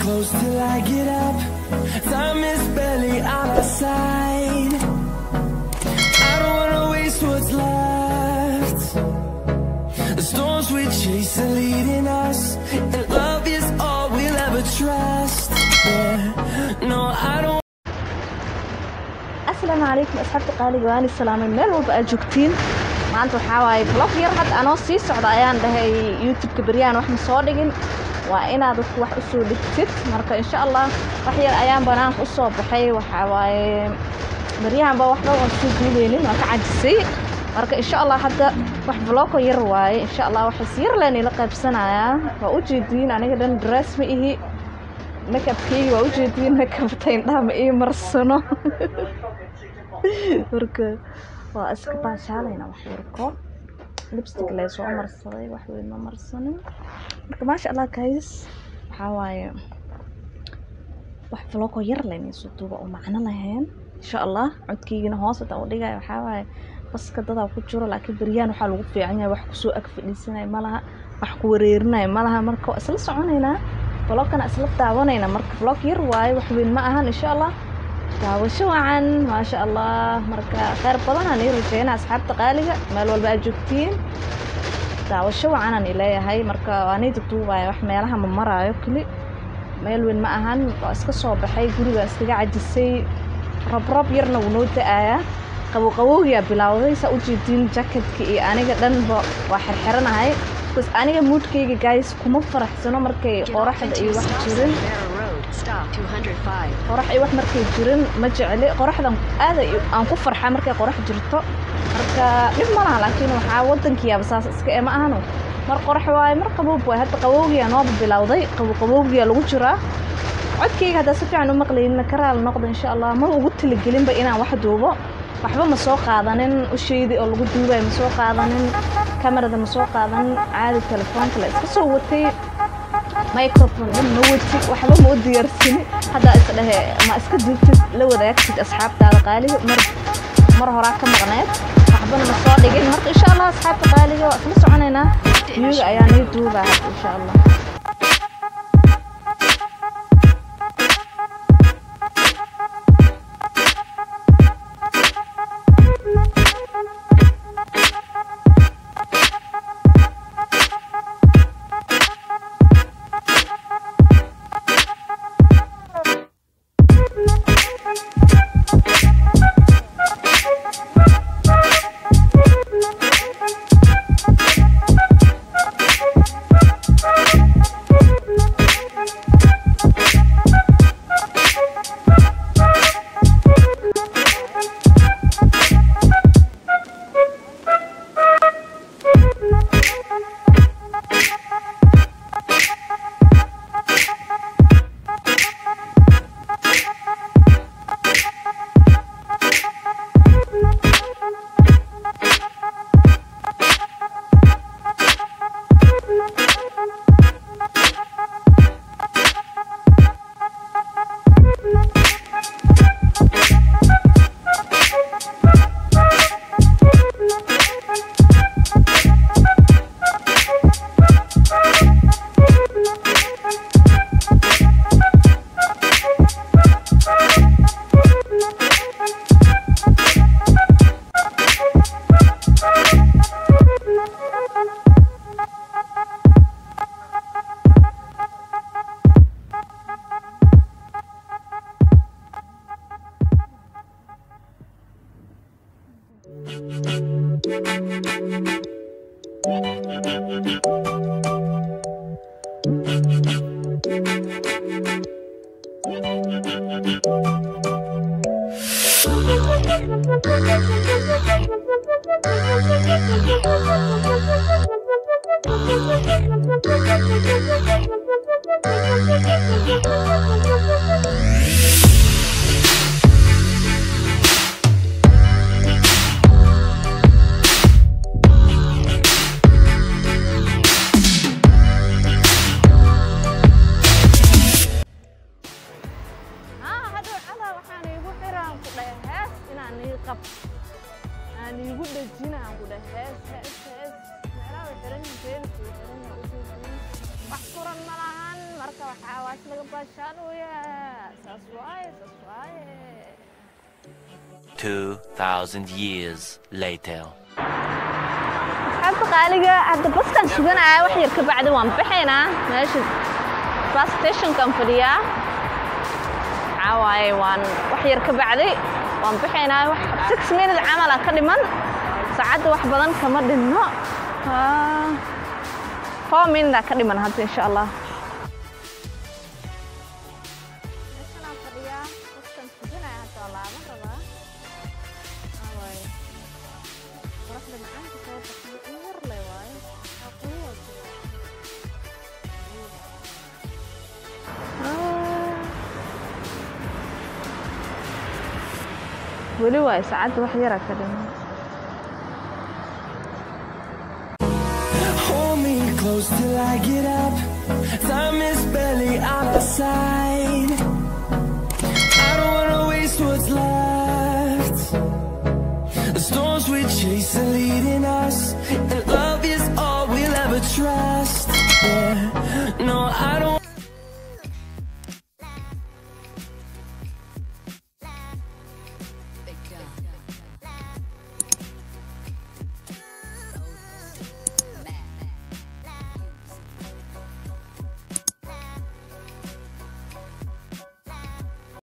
close till I get up. Time is barely on our side. I don't wanna waste what's left. The storms we chase are leading us, and love is all we'll ever trust. Yeah, no, I don't. السلام عليكم أصحابتي قالي جواني السلام المال وبقى جوكتين ما أنتوا حواي بلوك يرحت أنا سيس عد أيام ده يوتيوب كبريان وإحنا صادقين وأنا ضد واحد أسود كتير مركا إن شاء الله وحير أيام بنام أسود بحي وحواي بريان بواحدة وأسود مليونين مركا عجزي مركا إن شاء الله حتى واحد بلوك يرواي إن شاء الله وحسير لأني لقى بسنة يا وأوجدين أنا كده درس مئه ميك اب كي وأوجدين ميك اب تين دام إيه مرسنو marka waa iska baashaalayna wax yarko lipstick la soo marsaday wax weyn ma marsanin marka ma sha Allah guys waxa waaye wax vlog yar leen soo duuba oo macna lahayn insha Allah codkiina hoos u dhigay waxa waaye baska dad ku jiro laakiin bariyaan waxa lagu fiican yahay wax ku soo ag fadhiisanay malaha wax ku wareerinay malaha marka isla soconayna vlogkana isla daawanayna marka vlog yar waaye wax weyn ma ahan insha Allah دعوة عن ما شاء الله مركا خير بدنا نيرو فينا أصحاب تقالية مال والباقي جوكتين دعوة عن أنا إلي هاي مركا أنا دكتوبة وحملها من مرة يكلي مال وين ما أهان أسكت صباح هاي جوري أسكت عجزي رب يرنا ونوت آية قوية بلاوي سأوجي دين جاكيت كي أنا قدن وحرحرنا هاي بس أنا مود كي جايز كم فرح سنة مركي قرح أي واحد جرين قرح أي واحد مركي جرين ما جعلي قرح ذا هذا أنا كفر حمركي قرح جرته مركا نفهمها لكن وحاول تنكيا بس اسكي ما أهانو مر قرح واي مر قبوب واي هاد قوية نوب بلاوي قوية لوجرة عدكي هذا سفي عنو مقلين نكرر النقد إن شاء الله ما قلت لك جلين بقينا واحد دوبه waxba ma soo qaadanin u sheeday oo lagu duubay ma soo qaadanin kamarada ma soo qaadan caadi telefoonka la iska soo watay microphone ma watay waxba ma u diyaarsin hada isdhahe ma iska duubtid la wadaagtid asxaabtaada qaaliga mar hore ka maqneed waxba ma soo dhigin marka insha Allah asxaabta qaaliga waa isla soconayna iyaga ayaan ay duubaa insha Allah وحاواس لقباشان ويا ساسواي 2000 years later. حتى قالقة عند بسكن سجنا وحير كبعد وان بحينا ماشي باس ستيشن كان فديا عواي وان وحير كبعدي وان بحينا 6 minutes عمل كلمن ساعد واحد بدن كمر دينو 4 minutes كلمن هذا إن شاء الله. ولي واي ساعات وحيرة كده. Hold me close till I get up. Time is barely on our side. I don't wanna waste what's left. The storms we chase are leading us, and love is all we'll ever trust. Yeah, no, I don't